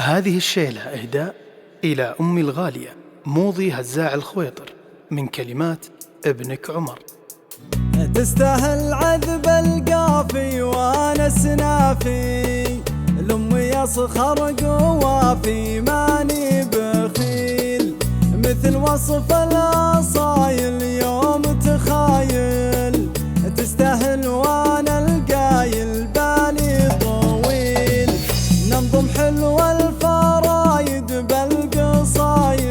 هذه الشيلة إهداء إلى أمي الغالية موضي هزاع الخويطر من كلمات ابنك عمر. تستاهل عذب القافي وانا سنافي، لأمي يصخر قوافي ماني بخيل، مثل وصف الأصايل يوم تخايل، تستاهل وانا القايل بالي طويل، ننظم حلو الفرايد بالقصايد،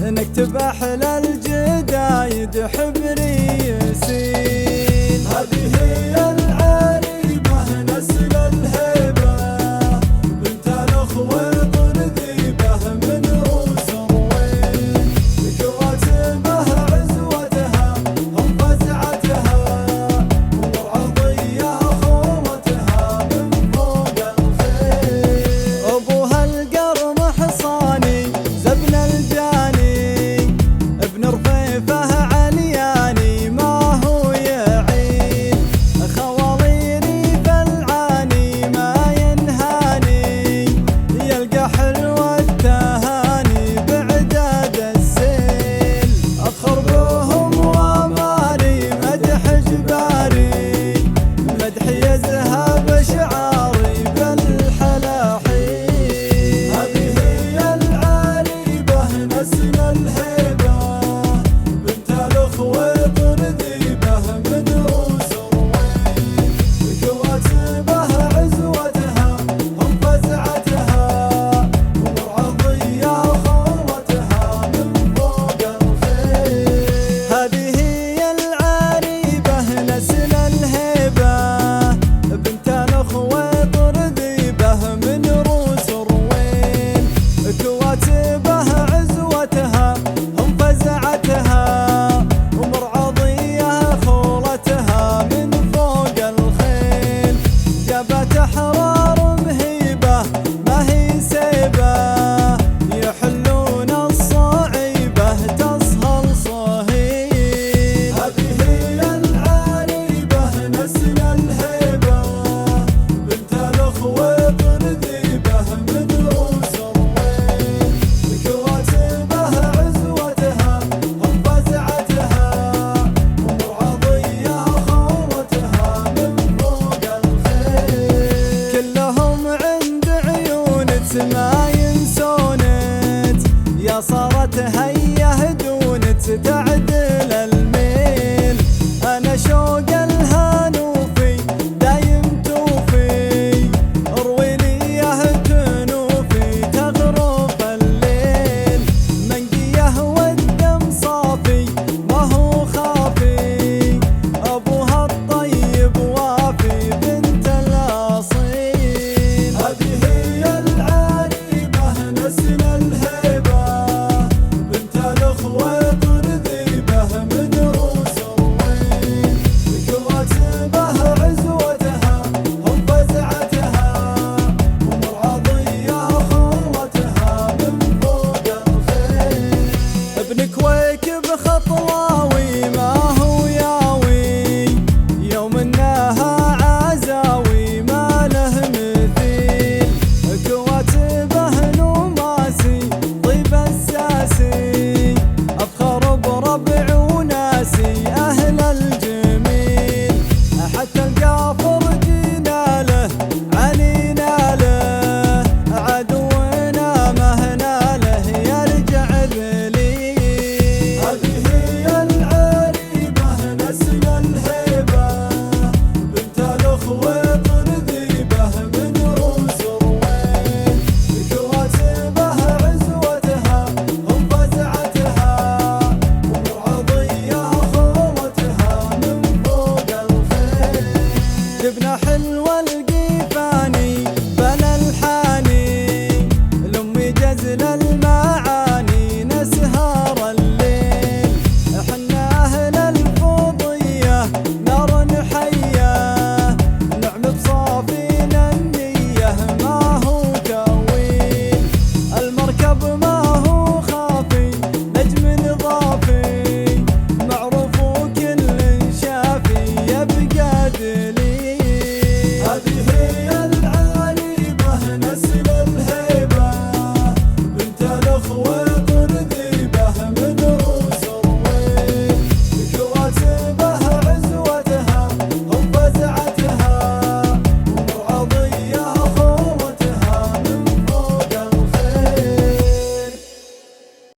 نكتب أحلى الجدايد حبري يسيل. هذه هي العريبة نسل الهيبة، بنت الخويطر ذيبة من روس روين، كواتبه عزوتها هم فزعتها، ومرعضية خوتها من فوق الخيل. أبوها القرم حصاني زبن الجاني، ابن رفيفه علياني ما هو يعين، خواليني فالعاني ما ينهاني، يلقى حلوة التهاني بعداد السيل، أفخر بهم وماري مدح جباري، مدح يذهب شعاري بالحلاحين. هذه هي العريبة نسل الهيبة، بنت الخويطر ذيبة من روس روين، كواتبه عزوتها هم فزعتها، ومرعضية خوتها من فوق الخيل. هذه هي العريبة نسل الهيبة، بنت الخويطر ذيبة من روس روين، كواتبه عزوتها هم فزعتها، ومرعضية خولتها من فوق الخيل، جابت أحرار مهيبة ما هي سيبة، يحلون الصعيبة تسهل صهيل. هذه هي العريبة نسل الهيبة، بنت الخويطر ذيبة من روس روين، كواتبه عزوتها هم فزعتها، ومرعضية خولتها من فوق الخيل. كلهم عند عيونت ما ينسونت، يا صارت هيا هدونت تعدل